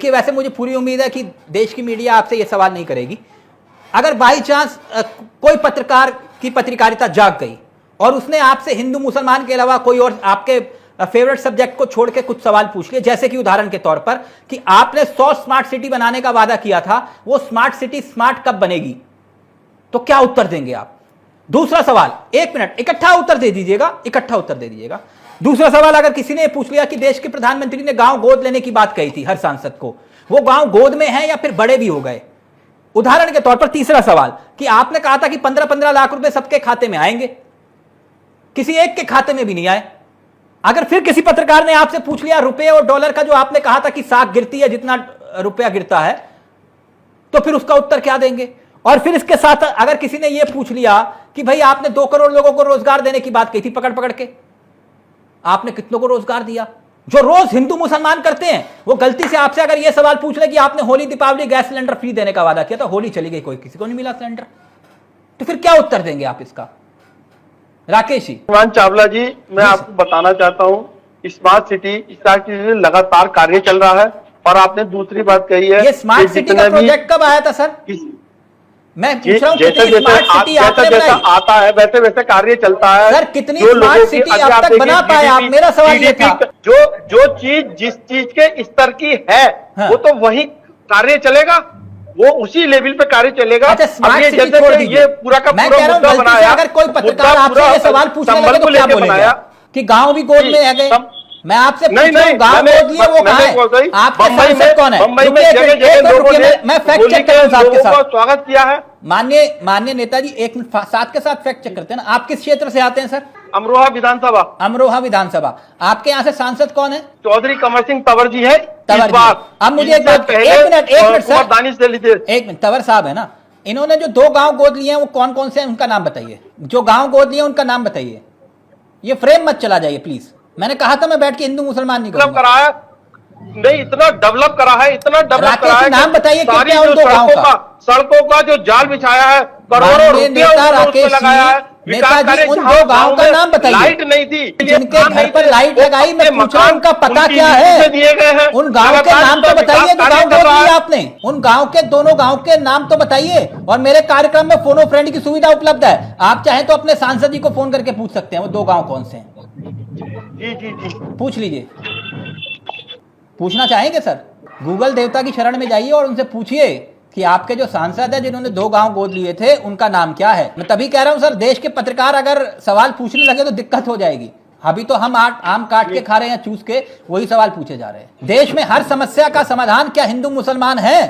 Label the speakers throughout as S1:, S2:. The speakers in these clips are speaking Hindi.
S1: देखिए, वैसे मुझे पूरी उम्मीद है कि देश की मीडिया आपसे ये सवाल नहीं करेगी। अगर बाई चांस कोई पत्रकार की पत्रकारिता जाग गई और उसने आपसे हिंदू मुसलमान के अलावा कोई और आपके फेवरेट सब्जेक्ट को छोड़ के कुछ सवाल पूछ लिए, जैसे कि उदाहरण के तौर पर कि आपने 100 स्मार्ट सिटी बनाने का वादा किया था, वो स्मार्ट सिटी स्मार्ट कब बनेगी, तो क्या उत्तर देंगे आप? दूसरा सवाल, 1 मिनट, इकट्ठा उत्तर दे दीजिएगा। दूसरा सवाल, अगर किसी ने पूछ लिया कि देश के प्रधानमंत्री ने गांव गोद लेने की बात कही थी हर सांसद को, वो गांव गोद में है या फिर बड़े भी हो गए? उदाहरण के तौर पर तीसरा सवाल कि आपने कहा था कि 15-15 लाख रुपए सबके खाते में आएंगे, किसी एक के खाते में भी नहीं आए। अगर फिर किसी पत्रकार ने आपसे पूछ लिया रुपए और डॉलर का जो आपने कहा था कि साख गिरती है जितना रुपया गिरता है, तो फिर उसका उत्तर क्या देंगे? और फिर इसके साथ अगर किसी ने यह पूछ लिया कि भाई आपने 2 करोड़ लोगों को रोजगार देने की बात कही थी पकड़ पकड़ के, आपने कितनों को रोजगार दिया? जो रोज हिंदू मुसलमान करते हैं वो गलती से आपसे अगर यह सवाल पूछ ले कि आपने Holi Deepawali gas cylinder free देने का वादा किया था, होली चली गई, कोई किसी को नहीं मिला सिलेंडर, तो फिर क्या उत्तर देंगे आप इसका? राकेश जी।
S2: चावला जी, मैं आपको बताना चाहता हूं, स्मार्ट सिटी लगातार कार्य चल रहा है। और आपने दूसरी बात कही है,
S1: ये स्मार्ट सिटी का प्रोजेक्ट कब आया था सर? मैं पूछ रहा हूं,
S2: जैसे जैसा आता है वैसे वैसे कार्य चलता है।
S1: सर, कितनी स्मार्ट सिटी अब तक बना पाए आप? मेरा सवाल ये था,
S2: जो चीज जिस चीज के स्तर की है, हाँ, वो तो वही कार्य चलेगा, वो उसी लेवल पे कार्य चलेगा।
S1: अच्छा, स्मार्ट सिटी छोड़ दीजिए,
S2: ये पूरा का
S1: मैं कह रहा हूं गलती से अगर कोई पत्रकार आपसे ये सवाल पूछने लगे तो क्या बोलेंगे कि गांव भी गोद में आ गए? मैं आपसे पूछ रहा हूं, गांव गोद लिए वो कहां है? आपका सांसद कौन है?
S2: मुंबई में जगह लोगों ने
S1: मैं फैक्ट चेक कर रहा हूं आपके साथ।
S2: स्वागत किया है।
S1: माननीय नेताजी, एक मिनट साथ के साथ फैक्ट चेक करते हैं ना। आप किस क्षेत्र से आते हैं सर?
S2: अमरोहा विधानसभा।
S1: अमरोहा विधानसभा। आपके यहाँ से सांसद कौन है?
S2: चौधरी कमर सिंह तंवर जी है।
S1: अब मुझे एक मिनट सर, दानिश ले लीजिए, एक मिनट। तंवर साहब है ना, इन्होंने जो 2 गांव गोद लिए हैं वो कौन कौन से हैं, उनका नाम बताइए। जो गांव गोद लिए उनका नाम बताइए। ये फ्रेम मत चला जाइए प्लीज। मैंने कहा था मैं बैठ के हिंदू मुसलमान नहीं करूंगा।
S2: नहीं, इतना डेवलप करा है, इतना डेवलप करा है।
S1: नाम बताइए क्या उन 2 गांव का?
S2: सड़कों का जो जाल बिछाया है, करोड़ों रुपया लगाया है।
S1: नेताजी, उन 2 गांव का नाम बताइए।
S2: लाइट नहीं थी,
S1: जिनके घर पर लाइट लगाई, मैं पूछ रहा हूं उनका पता क्या है?
S2: दिए गए हैं।
S1: उन गांव के नाम तो बताइए जो गांव गोद लिया आपने। उन गांव के, दोनों गांव के नाम तो बताइए। और मेरे कार्यक्रम में फोनो फ्रेंड की सुविधा उपलब्ध है, आप चाहें तो अपने सांसद जी को फोन करके पूछ सकते हैं वो 2 गांव कौन से हैं।
S2: जी,
S1: पूछ लीजिए। पूछना चाहेंगे सर? गूगल देवता की शरण में जाइए और उनसे पूछिए कि आपके जो सांसद है जिन्होंने 2 गांव गोद लिए थे उनका नाम क्या है। मैं तभी कह रहा हूं सर, देश के पत्रकार अगर सवाल पूछने लगे तो दिक्कत हो जाएगी। अभी तो हम आम काट के खा रहे हैं, चूस के वही सवाल पूछे जा रहे हैं। देश में हर समस्या का समाधान क्या हिंदू मुसलमान है?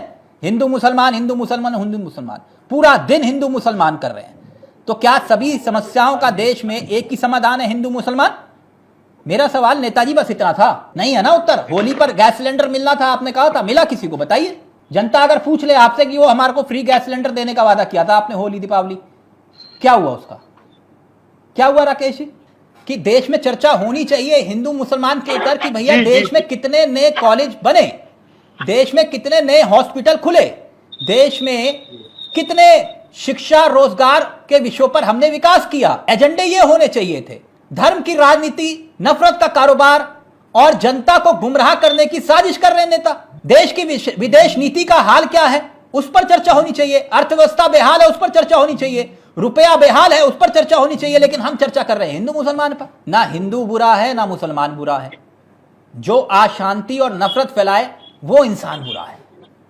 S1: हिंदू मुसलमान पूरा दिन हिंदू मुसलमान कर रहे हैं, तो क्या सभी समस्याओं का देश में एक ही समाधान है, हिंदू मुसलमान? मेरा सवाल नेताजी बस इतना था, नहीं है ना उत्तर? होली पर गैस सिलेंडर मिलना था, आपने कहा था, मिला किसी को? बताइए। जनता अगर पूछ ले आपसे कि वो हमारे को फ्री गैस सिलेंडर देने का वादा किया था आपने होली दीपावली, क्या हुआ उसका? क्या हुआ राकेश जी? कि देश में चर्चा होनी चाहिए हिंदू मुसलमान के ऊपर कि भैया देश में कितने नए कॉलेज बने, देश में कितने नए हॉस्पिटल खुले, देश में कितने शिक्षा रोजगार के विषयों पर हमने विकास किया। एजेंडे ये होने चाहिए थे। धर्म की राजनीति, नफरत का कारोबार और जनता को गुमराह करने की साजिश कर रहे नेता। देश की विदेश नीति का हाल क्या है उस पर चर्चा होनी चाहिए। अर्थव्यवस्था बेहाल है उस पर चर्चा होनी चाहिए। रुपया बेहाल है उस पर चर्चा होनी चाहिए। लेकिन हम चर्चा कर रहे हैं हिंदू मुसलमान पर। ना हिंदू बुरा है ना मुसलमान बुरा है, जो अशांति और नफरत फैलाए वो इंसान बुरा है।